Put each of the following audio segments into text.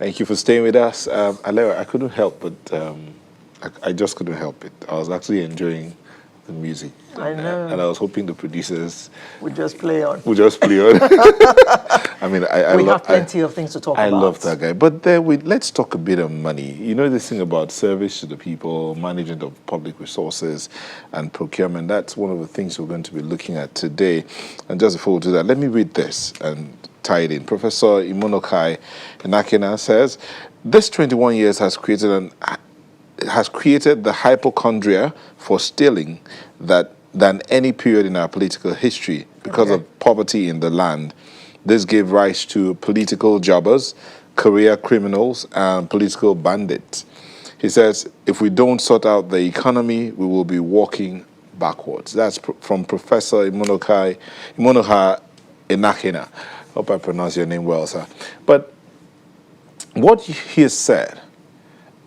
Thank you for staying with us. Alera, I couldn't help but I just couldn't help it. I was actually enjoying the music. I know. And I was hoping the producers would just play on. I mean, we have plenty of things to talk about. I love that guy. But then let's talk a bit of money. You know this thing about service to the people, management of public resources, and procurement. That's one of the things we're going to be looking at today. And just before we do that, let me read this and tie it in. Professor Imonokai Inakina says, this 21 years has created the hypochondria for stealing than any period in our political history because of poverty in the land. This gave rise to political jobbers, career criminals, and political bandits. He says, if we don't sort out the economy, we will be walking backwards. That's from Professor Imonoha Inakina. Hope I pronounce your name well, sir. But what he has said,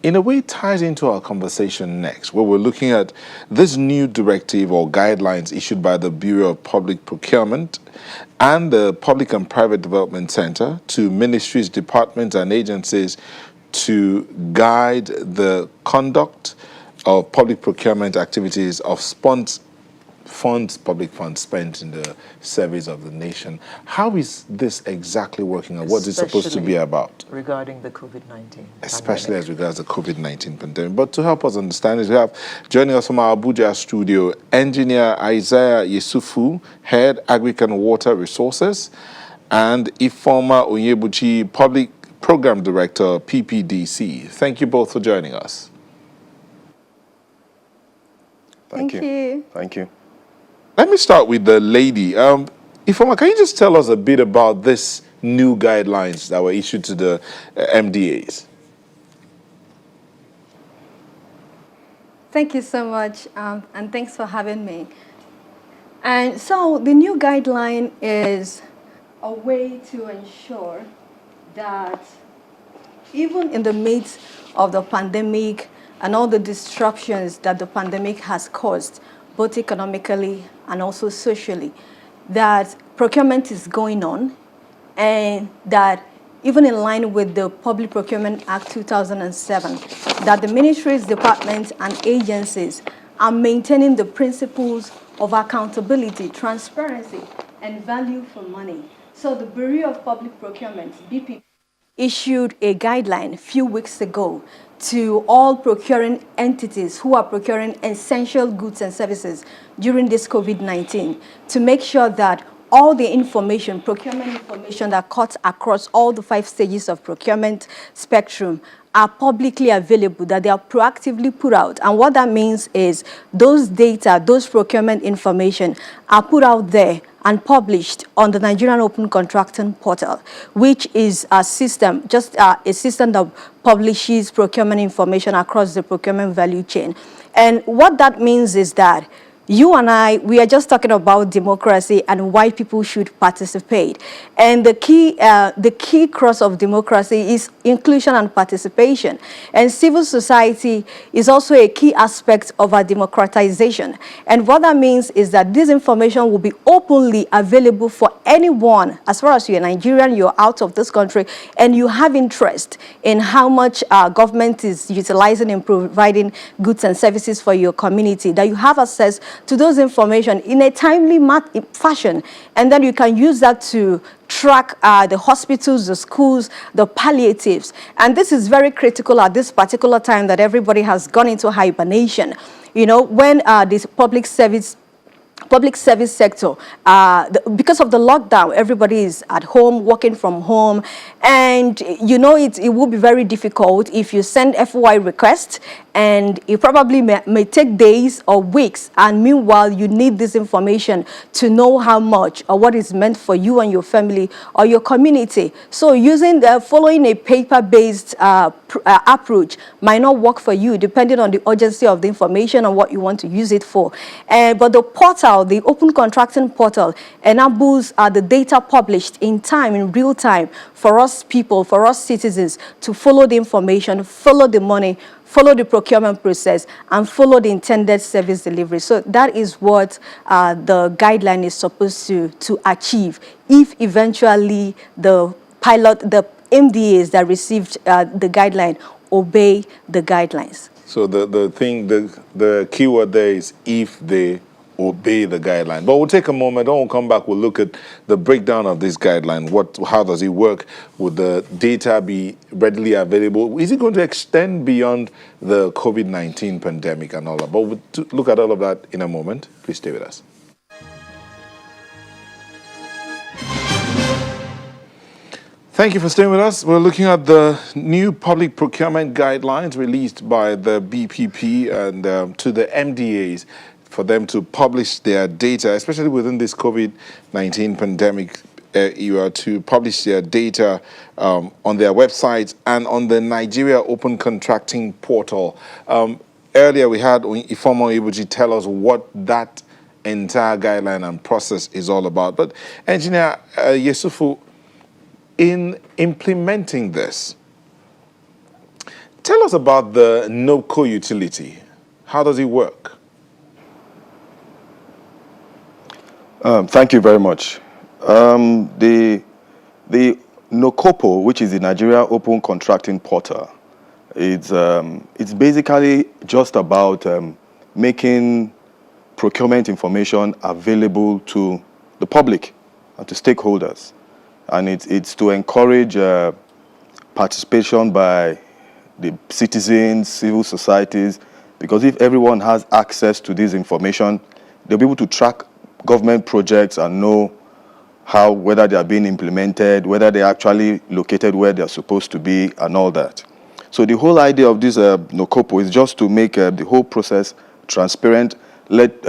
in a way, ties into our conversation next, where we're looking at this new directive or guidelines issued by the Bureau of Public Procurement and the Public and Private Development Center to ministries, departments, and agencies to guide the conduct of public procurement activities of public funds spent in the service of the nation. How is this exactly working and what is it supposed to be about? Regarding the COVID-19 Especially as regards the COVID-19 pandemic. But to help us understand this, we have joining us from our Abuja studio, Engineer Isaiah Yesufu, Head Agric and Water Resources, and Ifeoma Onyebuchi, Public Program Director, PPDC. Thank you both for joining us. Thank you. Thank you. Let me start with the lady. Ifeoma, can you just tell us a bit about this new guidelines that were issued to the MDAs? Thank you so much, and thanks for having me. And so the new guideline is a way to ensure that even in the midst of the pandemic and all the disruptions that the pandemic has caused, both economically and also socially, that procurement is going on, and that even in line with the Public Procurement Act 2007, that the ministries, departments, and agencies are maintaining the principles of accountability, transparency, and value for money. So the Bureau of Public Procurement, BPP, issued a guideline a few weeks ago to all procuring entities who are procuring essential goods and services during this COVID-19 to make sure that all the information, procurement information that cuts across all the 5 stages of procurement spectrum are publicly available, that they are proactively put out. And what that means is those data, those procurement information are put out there and published on the Nigerian Open Contracting Portal, which is a system, a system that publishes procurement information across the procurement value chain. And what that means is that you and I, we are just talking about democracy and why people should participate. And the key cross of democracy is inclusion and participation. And civil society is also a key aspect of our democratization. And what that means is that this information will be openly available for anyone, as far as you're Nigerian, you're out of this country, and you have interest in how much our government is utilizing in providing goods and services for your community, that you have access to those information in a timely fashion, and then you can use that to track the hospitals, the schools, the palliatives. And this is very critical at this particular time that everybody has gone into hibernation. You know, when this public service sector, because of the lockdown, everybody is at home, working from home, and you know it will be very difficult if you send FOI requests, and it probably may take days or weeks, and meanwhile you need this information to know how much or what is meant for you and your family or your community. So following a paper-based approach might not work for you, depending on the urgency of the information and what you want to use it for. But the portal, the Open Contracting Portal, enables the data published in time, in real time, for us people, for us citizens, to follow the information, follow the money, follow the procurement process, and follow the intended service delivery. So that is what the guideline is supposed to achieve if eventually the MDAs that received the guideline obey the guidelines. So the keyword there is if they obey the guideline. But we'll take a moment. Then we'll come back. We'll look at the breakdown of this guideline. How does it work? Would the data be readily available? Is it going to extend beyond the COVID-19 pandemic and all that? But we'll look at all of that in a moment. Please stay with us. Thank you for staying with us. We're looking at the new public procurement guidelines released by the BPP and to the MDAs for them to publish their data, especially within this COVID-19 pandemic era, to publish their data on their websites and on the Nigeria Open Contracting Portal. Earlier we had Ifeoma able to tell us what that entire guideline and process is all about. But Engineer Yesufu, in implementing this, tell us about the NOCO utility. How does it work? Thank you very much. The NOCOPO, which is the Nigeria Open Contracting Portal, it's basically just about making procurement information available to the public and to stakeholders. And it's to encourage participation by the citizens, civil societies, because if everyone has access to this information, they'll be able to track government projects and know whether they are being implemented, whether they're actually located where they're supposed to be, and all that. So the whole idea of this NOCOPO is just to make the whole process transparent, let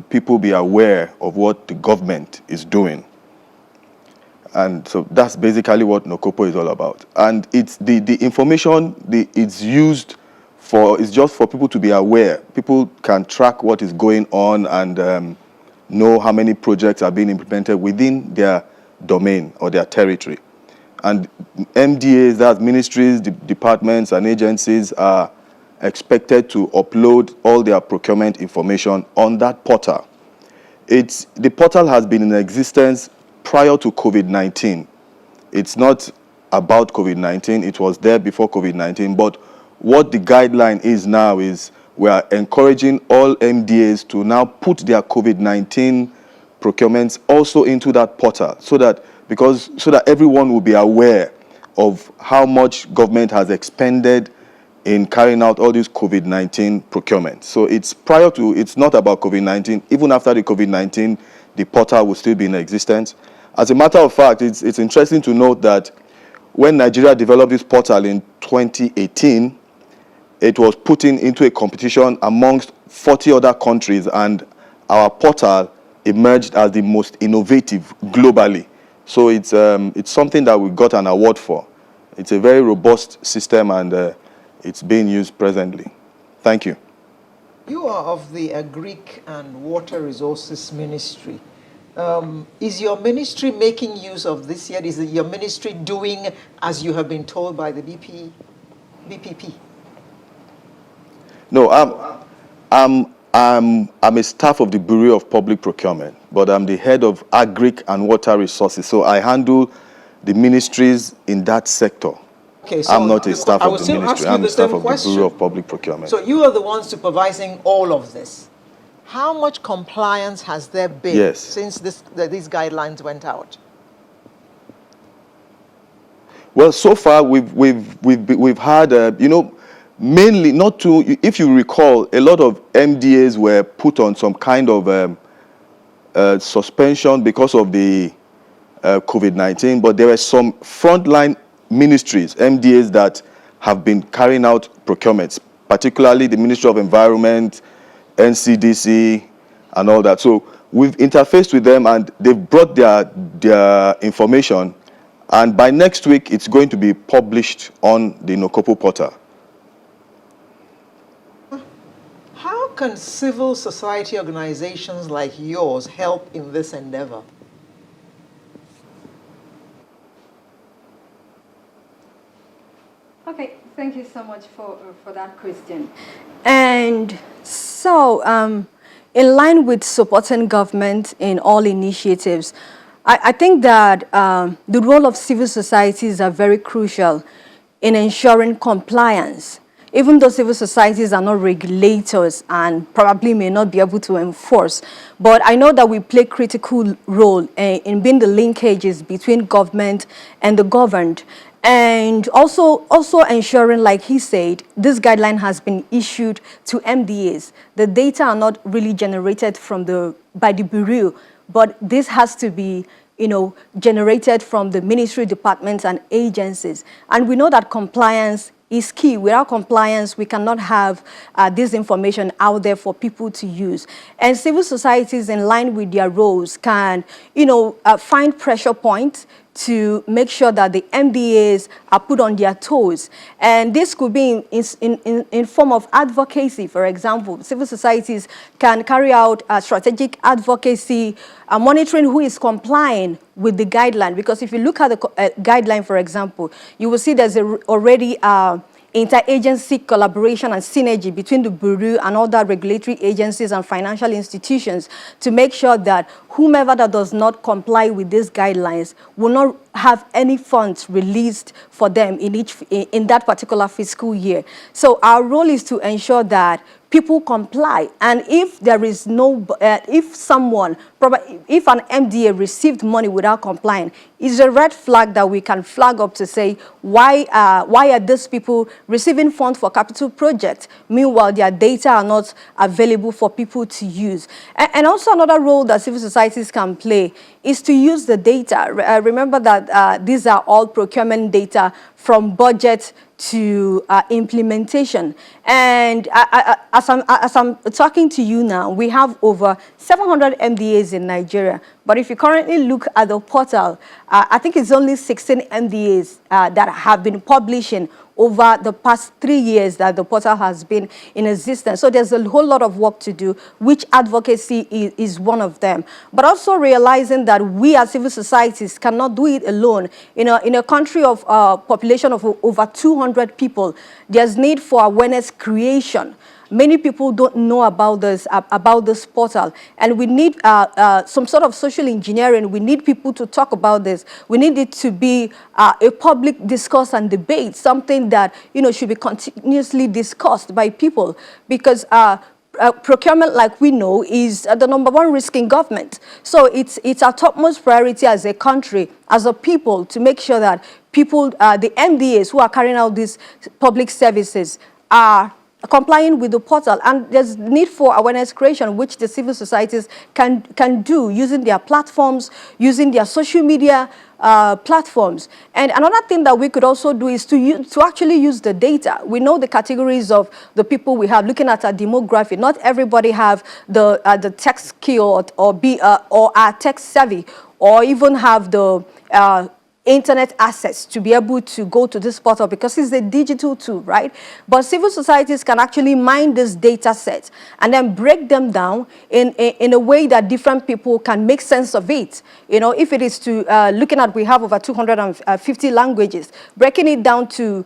people be aware of what the government is doing. And so that's basically what NOCOPO is all about. And it's the information it's used for is just for people to be aware. People can track what is going on and know how many projects are being implemented within their domain or their territory. And MDAs, that's ministries, departments, and agencies, are expected to upload all their procurement information on that portal. The portal has been in existence prior to COVID-19. It's not about COVID-19. It was there before COVID-19. But what the guideline is now is we are encouraging all MDAs to now put their COVID-19 procurements also into that portal so that everyone will be aware of how much government has expended in carrying out all these COVID-19 procurements. So it's not about COVID-19. Even after the COVID-19, the portal will still be in existence. As a matter of fact, it's interesting to note that when Nigeria developed this portal in 2018, it was put into a competition amongst 40 other countries, and our portal emerged as the most innovative globally. So it's something that we got an award for. It's a very robust system, and it's being used presently. Thank you. You are of the Agric and Water Resources Ministry. Is your ministry making use of this yet? Is your ministry doing as you have been told by the BPP? No, I'm a staff of the Bureau of Public Procurement, but I'm the head of Agric and Water Resources. So I handle the ministries in that sector. Okay, so I'm not a staff of the ministry. I'm a staff of the Bureau of Public Procurement. So you are the ones supervising all of this. How much compliance has there been since these guidelines went out? Well, so far we've had mainly not to. If you recall, a lot of MDAs were put on some kind of suspension because of the COVID-19, but there were some frontline ministries, MDAs, that have been carrying out procurements, particularly the Ministry of Environment, NCDC, and all that. So we've interfaced with them, and they've brought their information, and by next week it's going to be published on the NOCOPO portal. How can civil society organizations like yours help in this endeavor? Okay, thank you so much for that question. And so, in line with supporting government in all initiatives, I think that the role of civil societies are very crucial in ensuring compliance, even though civil societies are not regulators and probably may not be able to enforce. But I know that we play critical role in being the linkages between government and the governed. And also ensuring, like he said, this guideline has been issued to MDAs. The data are not really generated by the Bureau, but this has to be, generated from the ministry, departments, and agencies. And we know that compliance is key. Without compliance, we cannot have this information out there for people to use. And civil societies, in line with their roles, can, find pressure points to make sure that the MDAs are put on their toes. And this could be in form of advocacy. For example, civil societies can carry out strategic advocacy, monitoring who is complying with the guideline. Because if you look at the guideline, for example, you will see there's already interagency collaboration and synergy between the Bureau and other regulatory agencies and financial institutions to make sure that whomever that does not comply with these guidelines will not have any funds released for them in that particular fiscal year. So our role is to ensure that people comply. And if there is if an MDA received money without complying, it's a red flag that we can flag up to say, why are these people receiving funds for capital projects? Meanwhile, their data are not available for people to use. And also another role that civil societies can play is to use the data. Remember that these are all procurement data from budget to implementation. And as I'm talking to you now, we have over 700 MDAs in Nigeria. But if you currently look at the portal, I think it's only 16 MDAs that have been publishing over the past 3 years that the portal has been in existence. So there's a whole lot of work to do, which advocacy is one of them. But also realizing that we as civil societies cannot do it alone. In a country of population of over 200 people, there's need for awareness creation. Many people don't know about this portal, and we need some sort of social engineering. We need people to talk about this. We need it to be a public discourse and debate, something that should be continuously discussed by people, because procurement, like we know, is the #1 risk in government. So it's our topmost priority as a country, as a people, to make sure that people, the MDAs who are carrying out these public services, are complying with the portal. And there's need for awareness creation, which the civil societies can do using their platforms, using their social media platforms. And another thing that we could also do is to actually use the data. We know the categories of the people we have. Looking at our demography, not everybody have the tech skill or are tech savvy, or even have the internet access to be able to go to this portal, because it's a digital tool, right? But civil societies can actually mine this data set and then break them down in a way that different people can make sense of it. If it is to looking at, we have over 250 languages, breaking it down to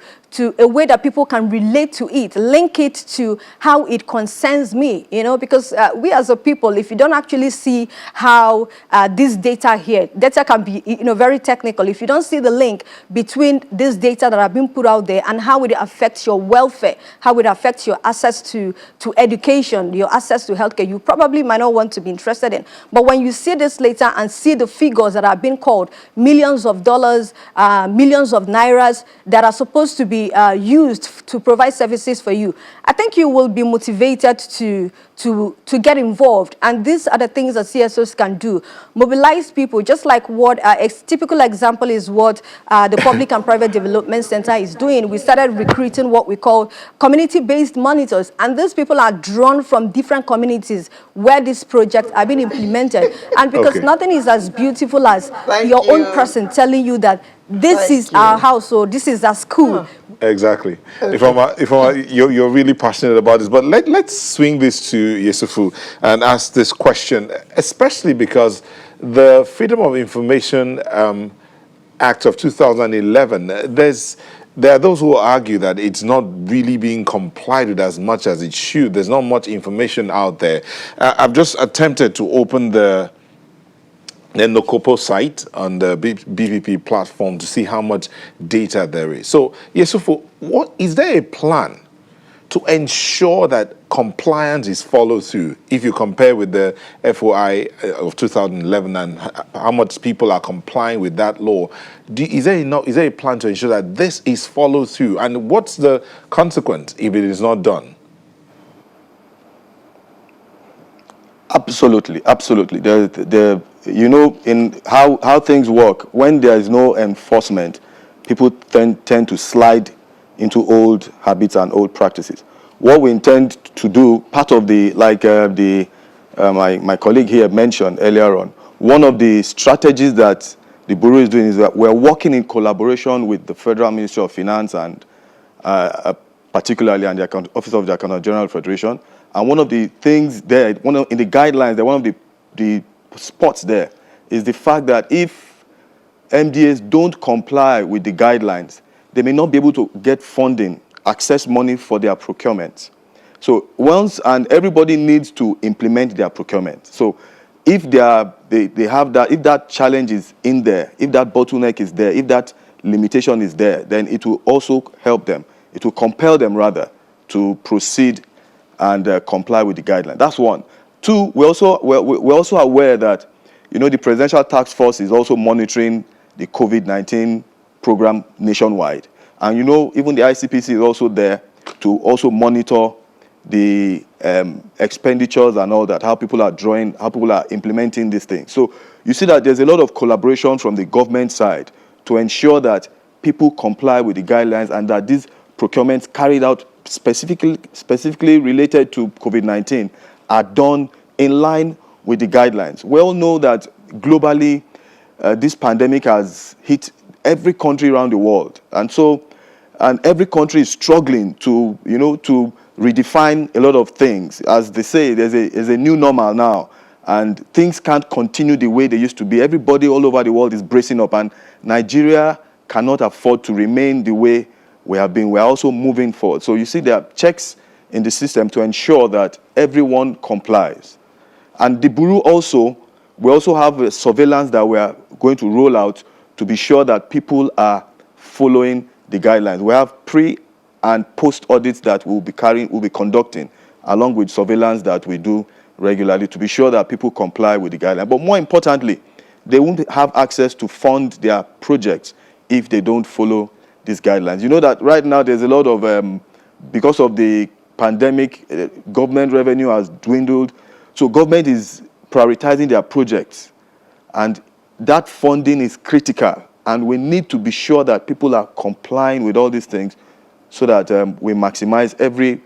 a way that people can relate to it, link it to how it concerns me, because we as a people, if you don't actually see how this data here, data can be, very technical. If you don't see the link between this data that have been put out there and how it affects your welfare, how it affects your access to education, your access to healthcare, you probably might not want to be interested in. But when you see this later and see the figures that are being called millions of dollars, millions of nairas that are supposed to be used to provide services for you, I think you will be motivated to get involved. And these are the things that CSOs can do. Mobilize people, just like what a typical example is what the Public and Private Development Center is doing. We started recruiting what we call community-based monitors, and these people are drawn from different communities where these projects are being implemented. And because nothing is as beautiful as your own person telling you that this is our household, this is our school. Exactly. Ifeoma, you're really passionate about this, but let's swing this to Yesufu and ask this question, especially because the Freedom of Information Act of 2011, there are those who argue that it's not really being complied with as much as it should. There's not much information out there. I've just attempted to open the then Nokopo site on the BPP platform to see how much data there is. So, Yesufu, is there a plan to ensure that compliance is followed through? If you compare with the FOI of 2011 and how much people are complying with that law, is there a plan to ensure that this is followed through? And what's the consequence if it is not done? Absolutely, absolutely. You know, in how things work, when there is no enforcement, people tend to slide into old habits and old practices. What we intend to do, part of my colleague here mentioned earlier on, one of the strategies that the Bureau is doing is that we're working in collaboration with the Federal Ministry of Finance and particularly and the Office of the Accountant General Federation. And one of the things there, in the guidelines, one of the spots there is the fact that if MDAs don't comply with the guidelines, they may not be able to get funding, access money for their procurement. So and everybody needs to implement their procurement. So if they have that, if that challenge is in there, if that bottleneck is there, if that limitation is there, then it will also help them. It will compel them rather to proceed and comply with the guideline. That's one. Two, we're also aware that, you know, the Presidential Task Force is also monitoring the COVID-19 program nationwide. And, you know, even the ICPC is also there to also monitor the expenditures and all that, how people are implementing these things. So you see that there's a lot of collaboration from the government side to ensure that people comply with the guidelines and that these procurements carried out specifically related to COVID-19 are done in line with the guidelines. We all know that globally, this pandemic has hit every country around the world. And every country is struggling to redefine a lot of things. As they say, there's a new normal now, and things can't continue the way they used to be. Everybody all over the world is bracing up, and Nigeria cannot afford to remain the way we have been. We're also moving forward. So you see there are checks in the system to ensure that everyone complies. And the Bureau we also have a surveillance that we are going to roll out to be sure that people are following the guidelines. We have pre and post audits that we'll be conducting, along with surveillance that we do regularly to be sure that people comply with the guidelines. But more importantly, they won't have access to fund their projects if they don't follow these guidelines. You know that right now there's a lot of, because of the pandemic, government revenue has dwindled. So government is prioritizing their projects. And that funding is critical. And we need to be sure that people are complying with all these things so that we maximize every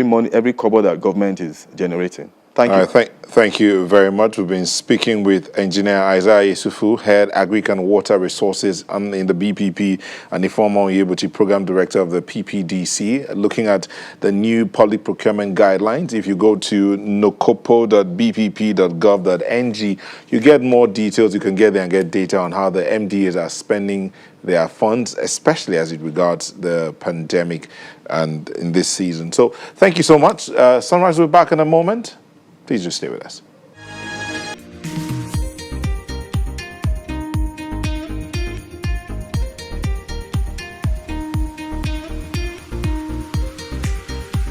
money, every kobo that government is generating. Thank you. Thank you very much. We've been speaking with Engineer Isaiah Yesufu, Head Agric and Water Resources in the BPP, and Ifeoma Onyebuchi, Program Director of the PPDC, looking at the new public procurement guidelines. If you go to nokopo.bpp.gov.ng, you get more details. You can get there and get data on how the MDAs are spending their funds, especially as it regards the pandemic and in this season. So thank you so much. Sunrise will be back in a moment. Please just stay with us.